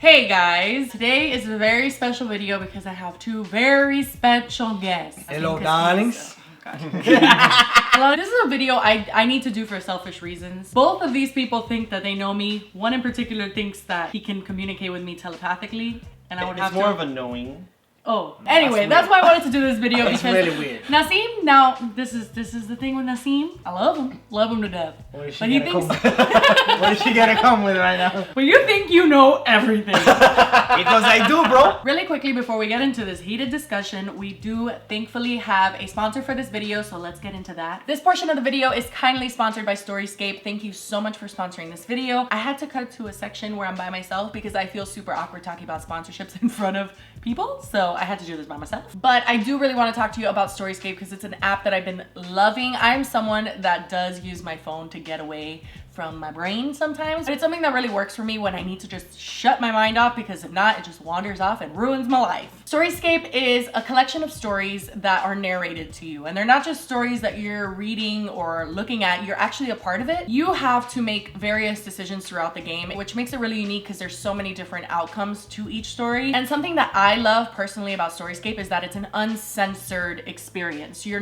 Hey guys, today is a very special video because I have two very special guests. Hello, darlings. Hello, this is a video I need to do for selfish reasons. Both of these people think that they know me. One in particular thinks that he can communicate with me telepathically, and I would have to. It's more of a knowing. Oh, anyway, that's why I wanted to do this video That's because really weird. Nasim, now this is the thing with Nasim. I love him to death. What is she But he gonna thinks, come? What is she gonna come with right now? but you think you know everything. Because I do, bro. Really quickly before we get into this heated discussion, we do thankfully have a sponsor for this video, so let's get into that. This portion of the video is kindly sponsored by Storyscape. Thank you so much for sponsoring this video. I had to cut to a section where I'm by myself because I feel super awkward talking about sponsorships in front of people, so I had to do this by myself. But I do really want to talk to you about Storyscape because it's an app that I've been loving. I'm someone that does use my phone to get away from my brain sometimes, but it's something that really works for me when I need to just shut my mind off, because if not, it just wanders off and ruins my life. Storyscape is a collection of stories that are narrated to you, and they're not just stories that you're reading or looking at, you're actually a part of it. You have to make various decisions throughout the game, which makes it really unique because there's so many different outcomes to each story. And something that I love personally about Storyscape is that it's an uncensored experience. It's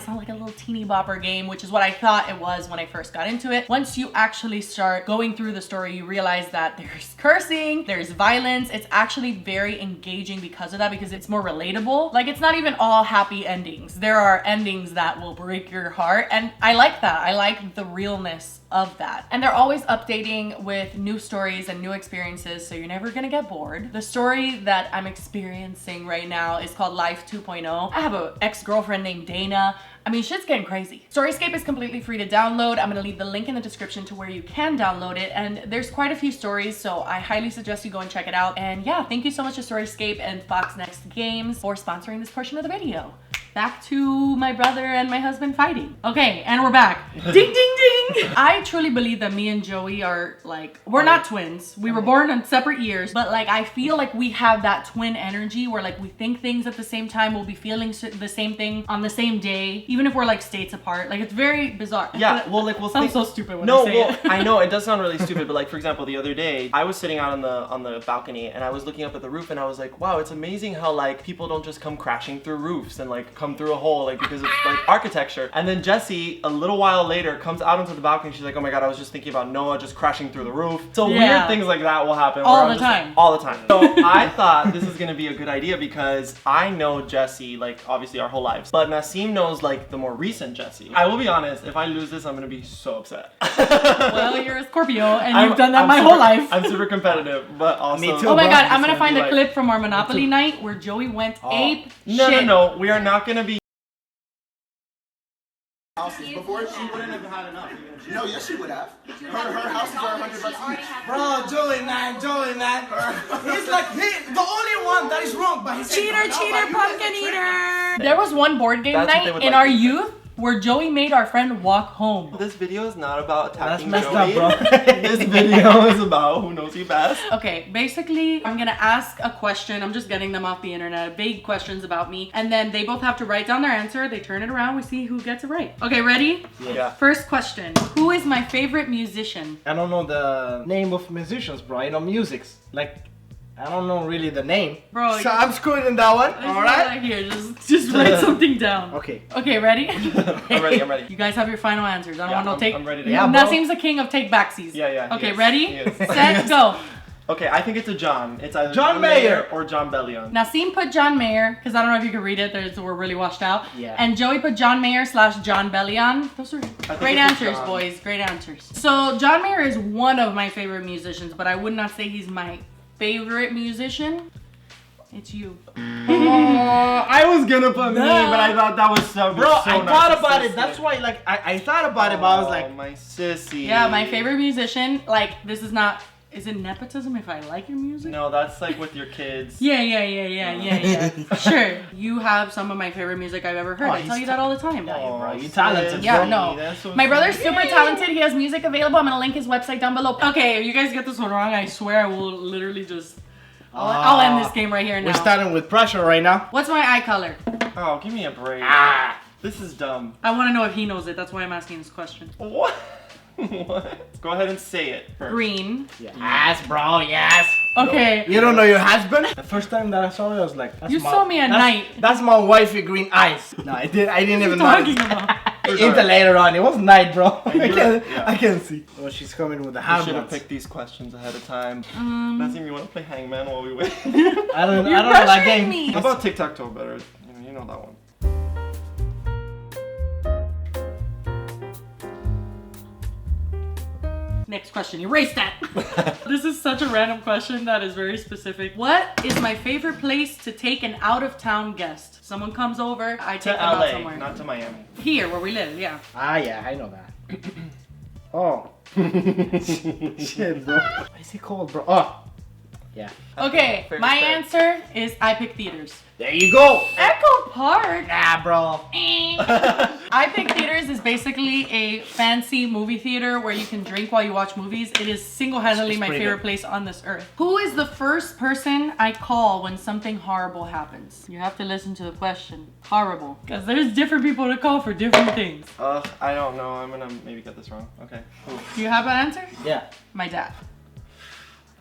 not like a little teeny bopper game, which is what I thought it was when I first got into it. Once you actually start going through the story, you realize that there's cursing, there's violence. It's actually very engaging because of that, because it's more relatable. Like, it's not even all happy endings. There are endings that will break your heart, and I like that. I like the realness of that. And they're always updating with new stories and new experiences, so you're never gonna get bored. The story that I'm experiencing right now is called Life 2.0. I have an ex-girlfriend named Dana. I mean, shit's getting crazy. Storyscape is completely free to download. I'm gonna leave the link in the description to where you can download it, and there's quite a few stories, so I highly suggest you go and check it out. And yeah, thank you so much to Storyscape and Fox Next Games for sponsoring this portion of the video. Back to my brother and my husband fighting. Okay, and we're back. Ding, ding, ding. I truly believe that me and Joey are like, we're not twins. We were born on separate years, but like, I feel like we have that twin energy where like we think things at the same time, we'll be feeling the same thing on the same day, even if we're like states apart. Like, it's very bizarre. Yeah, well, like, sounds so stupid when no, I say well, it. I know it does sound really stupid, but like, for example, the other day, I was sitting out on the balcony and I was looking up at the roof and I was like, wow, it's amazing how like people don't just come crashing through roofs and like come through a hole, like, because of like architecture. And then Jessie, a little while later, comes out onto the balcony. She's like, oh my god, I was just thinking about Noah just crashing through the roof. So weird things like that will happen all the time. All the time. So I thought this is gonna be a good idea because I know Jessie, like, obviously our whole lives, but Nasim knows like the more recent Jessie. I will be honest, if I lose this, I'm gonna be so upset. Well, you're a Scorpio and you've done that my whole life. I'm super competitive, but also. Me too. Oh my god, I'm It's gonna find a like- clip from our Monopoly night where Joey went ape No, shit. no, we are not gonna be. Before she wouldn't have had enough. No, yes, she would have. Her houses are $100 each. Bro, Joey, man. He's like the only one that is wrong, but he's Cheater, pumpkin eater. There was one board game That's what they night would in like our to do. youth where Joey made our friend walk home. This video is not about That's attacking messed Joey. up, bro. This video is about who knows you best. Okay, basically, I'm gonna ask a question. I'm just getting them off the internet, vague questions about me, and then they both have to write down their answer. They turn it around, we see who gets it right. Okay, ready? Yeah. First question. Who is my favorite musician? I don't know the name of musicians, bro. I know musics. Like, I don't know really the name. Bro, So I'm screwed in that one. This is All what right. I hear. Just write something down. Okay. Okay, ready? I'm ready. You guys have your final answers. I don't Yeah, want no take. I'm ready to Yeah, go. bro. Nasim's the king of take backsies. Yeah. Okay, he is. ready? He is. Set, go. Okay, I think it's a John. It's either John Mayer or John Bellion. Nasim put John Mayer, because I don't know if you can read it, we're really washed out. Yeah. And Joey put John Mayer / John Bellion. Those are great it's answers, John. boys. Great answers. So John Mayer is one of my favorite musicians, but I would not say he's my favorite musician. It's you. I was gonna put me, but I thought that was so. Bro, so I thought about it. narcissistic. That's why, like, I thought about it, but I was like, my sissy. Yeah, my favorite musician. Like, this is not. Is it nepotism if I like your music? No, that's like with your kids. Yeah. Sure. You have some of my favorite music I've ever heard. Oh, I tell he's you that all the time. Oh, bro, you talented, Yeah, bro. no. That's so My brother's sweet. super talented. He has music available. I'm gonna link his website down below. Okay, if you guys get this one wrong, I swear I will literally just. I'll end this game right here now. We're starting with pressure right now. What's my eye color? Oh, give me a break. This is dumb. I want to know if he knows it. That's why I'm asking this question. What? What? Go ahead and say it first. Green. Yes, bro, yes. Okay. You don't know your husband? The first time that I saw it, I was like, that's You saw me at night. That's my wifey green eyes. No, I didn't even Talking notice. about. Until later on, it was night, bro. Yeah. I can't see. Oh, she's coming with the I should have handguns. picked these questions ahead of time. Nazim, you want to play Hangman while we wait? I don't You're know that pressuring game. me. How about tic-tac-toe better? You know that one. Next question. Erase that. This is such a random question that is very specific. What is my favorite place to take an out-of-town guest? Someone comes over, I To take them out LA, somewhere. not to Miami. Here, where we live, yeah. Ah, yeah, I know that. Oh. Shit, bro. What is it called, bro? Oh. Yeah. Okay, Favorite my spot. answer is I pick theaters. There you go. Echo Park. Nah, bro. I Pick Theaters is basically a fancy movie theater where you can drink while you watch movies. It is single-handedly It's my pretty favorite good. place on this earth. Who is the first person I call when something horrible happens? You have to listen to the question. Horrible. Because there's different people to call for different things. I don't know. I'm gonna maybe get this wrong. Okay. Cool. Do you have an answer? Yeah. My dad.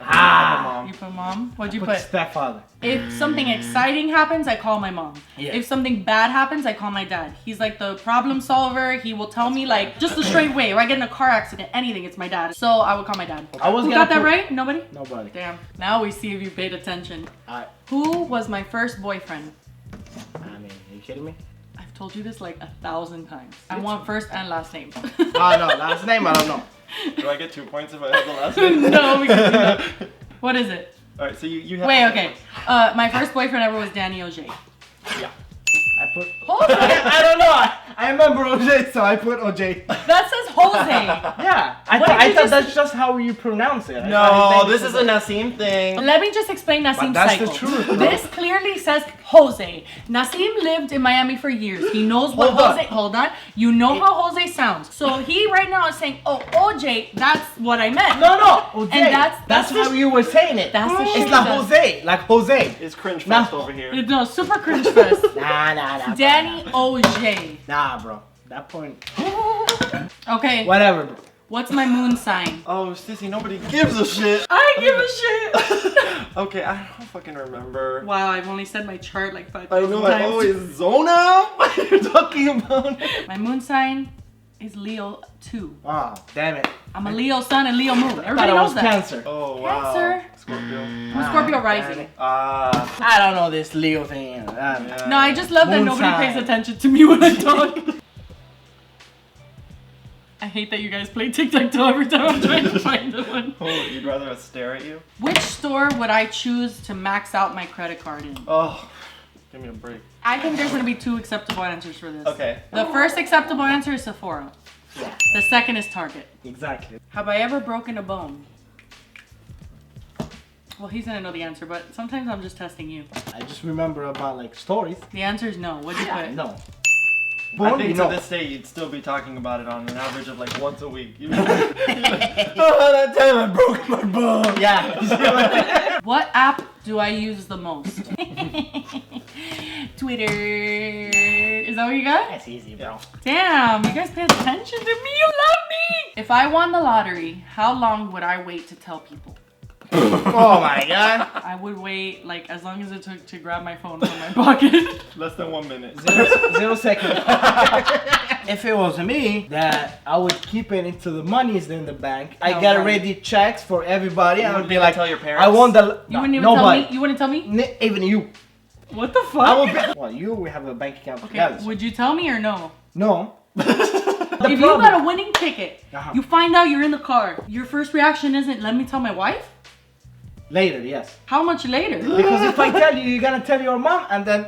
Ah. You put mom? What'd you Put put? stepfather. If something exciting happens, I call my mom. Yeah. If something bad happens, I call my dad. He's like the problem solver. He will tell me like just a straight way. If I get in a car accident, anything, it's my dad. So I would call my dad. I was Who gonna got that put- right? Nobody? Nobody. Damn. Now we see if you paid attention. Alright. Who was my first boyfriend? I mean, are you kidding me? I've told you this like 1,000 times. I want first and last name. Oh, no. Last name, I don't know. Do I get 2 points if I have the last name? No, we can do that. What is it? All right. So you have. Wait, okay. My first boyfriend ever was Danny O'J. Yeah. I put. Jose. I don't know. I remember OJ, so I put OJ. That says Jose. Yeah. I What did you thought just- that's just how you pronounce it. No, this is a Nasim thing. Let me just explain Nasim's that's cycle. the truth, bro. This clearly says Jose. Nasim lived in Miami for years. He knows what Hold on. Jose. Hold on. You know how Jose sounds. So he right now is saying, "Oh, OJ, that's what I meant." No, OJ. And that's how the- you were saying it. That's the shit It's like that- Jose. Like Jose. It's cringe Nah. fest over here. No, super cringe fest. Nah. Danny O'J. Nah, bro. That point. Okay. Whatever, bro. What's my moon sign? Oh, sissy, nobody gives a shit. I give a shit. Okay, I don't fucking remember. Wow, I've only said my chart like 5 I times. know I always zone out. What are you talking about? My moon sign is Leo 2. Ah, damn it. I'm a Leo sun and Leo moon. I thought Everybody it knows was that. Cancer. Oh wow. Cancer. Scorpio. I'm Scorpio rising. I don't know this Leo thing. Yeah. No, I just love that Moon nobody sign. pays attention to me when I talk. I hate that you guys play tic-tac-toe every time I'm trying to find the one. Oh, you'd rather us stare at you? Which store would I choose to max out my credit card in? Oh, give me a break. I think there's gonna be 2 acceptable answers for this. Okay. The first acceptable answer is Sephora. Yeah. The second is Target. Exactly. Have I ever broken a bone? Well, he's gonna know the answer, but sometimes I'm just testing you. I just remember about like stories. The answer is no. What'd you put? No. I Bone, think no. to this day you'd still be talking about it on an average of like once a week. You'd be like, oh, that time I broke my bone. Yeah. What app do I use the most? Twitter. Is that what you got? That's easy, bro. Damn, you guys pay attention to me. You love me. If I won the lottery, how long would I wait to tell people? Oh my god. I would wait like as long as it took to grab my phone from my pocket. Less than 1 minute. 0 seconds. If it was me, that I would keep it into the monies in the bank. I No, got right. ready checks for everybody. You I would wouldn't be even like, tell your parents? I want the. You wouldn't even nobody. tell me. You wouldn't tell me. Even you. What the fuck? I would be. Well, you we have a bank account Okay, together. so- would you tell me or no? No. If you got a winning ticket, Uh-huh. you find out you're in the car. Your first reaction isn't, let me tell my wife? Later, yes. How much later? 50% Because if I tell you, you're gonna tell your mom, and then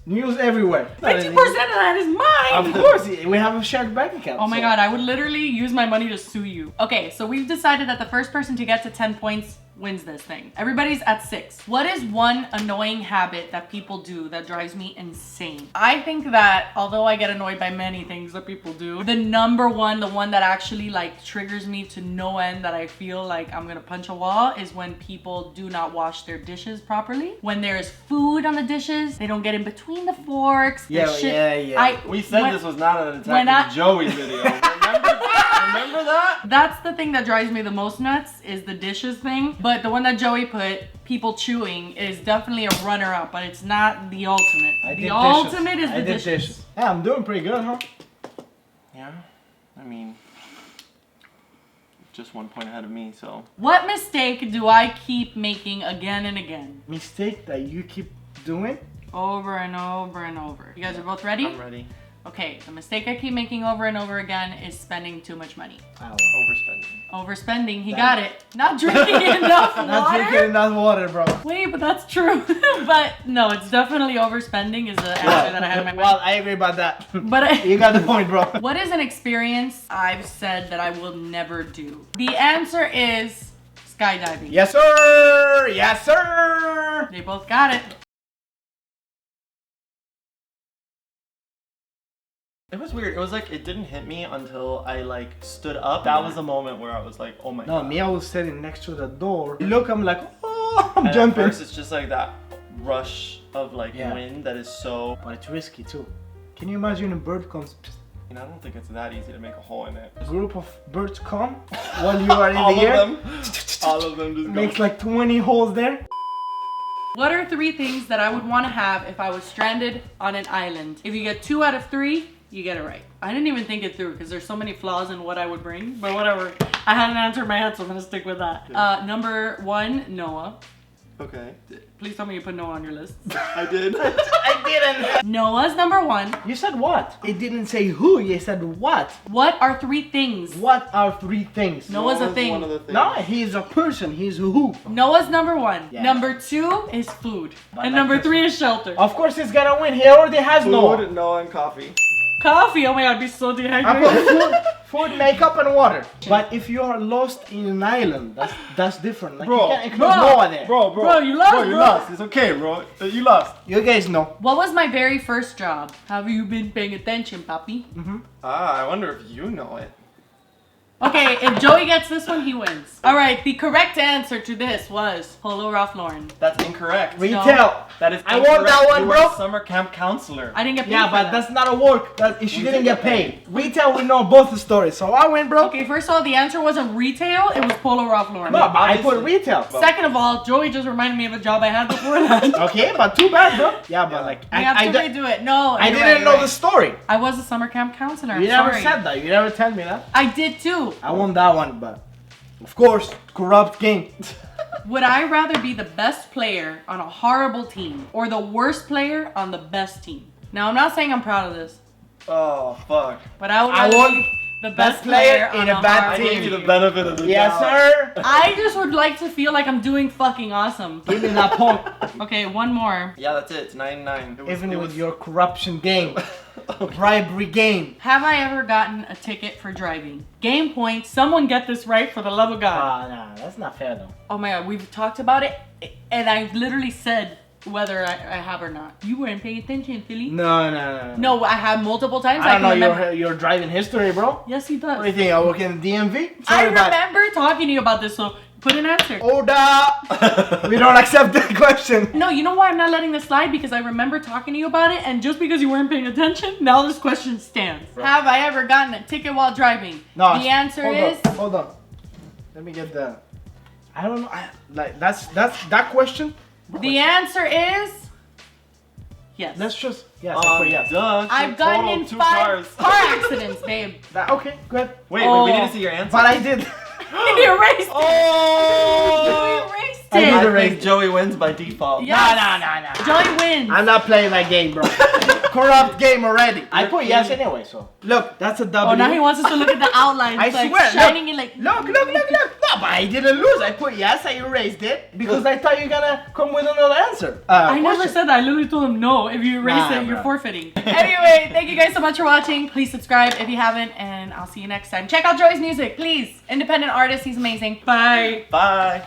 news everywhere. of that is mine. Of course, we have a shared bank account. Oh my so- god, I would literally use my money to sue you. Okay, so we've decided that the first person to get to 10 points wins this thing. Everybody's at 6. What is one annoying habit that people do that drives me insane? I think that although I get annoyed by many things that people do, the number one, the one that actually like triggers me to no end, that I feel like I'm gonna punch a wall, is when people do not wash their dishes properly. When there is food on the dishes, they don't get in between the forks. the Yeah, shit. yeah. We said when- this was not an when Attacking Joey video. Remember? Remember that? That's the thing that drives me the most nuts is the dishes thing. But the one that Joey put, people chewing, is definitely a runner-up, but it's not the ultimate. The ultimate is the dishes. Yeah, I'm doing pretty good, huh? Yeah, I mean, just 1 point ahead of me, so. What mistake do I keep making again and again? Mistake that you keep doing? Over and over and over. You guys are both ready? I'm ready. Okay, the mistake I keep making over and over again is spending too much money. Overspending. Overspending, he got it. Not drinking enough water. Not drinking enough water, bro. Wait, but that's true. But no, it's definitely overspending is the answer that I had in my mind. Well, I agree about that. But You got the point, bro. what is an experience I've said that I will never do? The answer is skydiving. Yes, sir. Yes, sir. They both got it. It was weird. It was like, it didn't hit me until I like stood up. That was the moment where I was like, oh my No, god. me, I was sitting next to the door. Look, I'm like, oh, I'm And jumping. At first, it's just like that rush of like Yeah. wind that is so. But it's risky too. Can you imagine a bird comes? I don't think it's that easy to make a hole in it. A group of birds come while you are in All the of air. them. All of them just Makes go. like 20 holes there. What are 3 things that I would want to have if I was stranded on an island? If you get 2 out of 3, you get it right. I didn't even think it through because there's so many flaws in what I would bring, but whatever. I had an answer in my head, so I'm gonna stick with that. Number 1, Noah. Okay. Please tell me you put Noah on your list. I did. I didn't. Noah's number 1. You said what? It didn't say who. You said what. What are 3 things? What are 3 things? Noah's a thing. One of the things. No, he is a person. He's who? Noah's number 1. Yeah. Number 2 is food. But And like number this 3 is shelter. Of course he's gonna win. He already has no. Food, Noah, and coffee. Coffee. Oh my god, I'd be so I dehydrated. put food, makeup, and water. But if you are lost in an island, that's different. Like you can't include Noah there. Bro, you lost, you bro. lost. It's okay, bro. You lost. You guys know. What was my very first job? Have you been paying attention, papi? I wonder if you know it. Okay, if Joey gets this one, he wins. All right, the correct answer to this was Polo Ralph Lauren. That's incorrect. Retail. That is I want that incorrect. one, You were bro. a summer camp counselor. I didn't get paid Yeah, for but that. that's not a work. She didn't get paid. Retail, we know both the stories, so I win, bro. Okay, first of all, the answer wasn't retail, it was Polo Ralph Lauren. No, but I put Obviously. retail. Second of all, Joey just reminded me of a job I had before that. Okay, but too bad, bro. Yeah, but like We have to redo it. No, I you're didn't right, know you're the right. story. I was a summer camp counselor. You I'm never sorry. said that. You never tell me that. I did too. I won that one, but of course, corrupt game. Would I rather be the best player on a horrible team or the worst player on the best team? Now, I'm not saying I'm proud of this, Oh, fuck. but I would I rather want be the best best player player in on a bad I horrible gave you the benefit of the Yes, doubt. sir. I just would like to feel like I'm doing fucking awesome. Give me that point. Okay, one more. Yeah, that's it. It's 9-9. Even with your corruption game, bribery game. Have I ever gotten a ticket for driving? Game points. Someone get this right for the love of God. Nah, that's not fair though. Oh my god, we've talked about it, and I've literally said whether I have or not. You weren't paying attention, Philly. No. No, I have multiple times. I don't know can remember. your driving history, bro. Yes, he What do you does. think? I work in the DMV? I Sorry about it. remember talking to you about this, so put an answer. Order! We don't accept that question. No, you know why I'm not letting this slide? Because I remember talking to you about it, and just because you weren't paying attention, now this question stands. Have I ever gotten a ticket while driving? No. The answer hold is on, hold on. Let me get the. I don't know. That's that question. the answer is yes. Let's just yes. I put yes. Duh. I've gotten in 5 car accidents, babe. Okay, good. Wait, we need to see your answer. But I did. You erased it. Oh! You erased I did it. I erase think Joey wins by default. Yes. Nah. Joey wins. I'm not playing that game, bro. Corrupt game already. I put yes anyway, so. Look, that's a W. Oh, now he wants us to look at the outlines. I like swear, shining in like. Look. No, but I didn't lose. I put yes, I erased it. Because I thought you were gonna come with another answer. I never said that. I literally told him no. If you erase Nah, it, you're bro. forfeiting. Anyway, thank you guys so much for watching. Please subscribe if you haven't, and I'll see you next time. Check out Joey's music, please. Independent artist, he's amazing. Bye. Bye.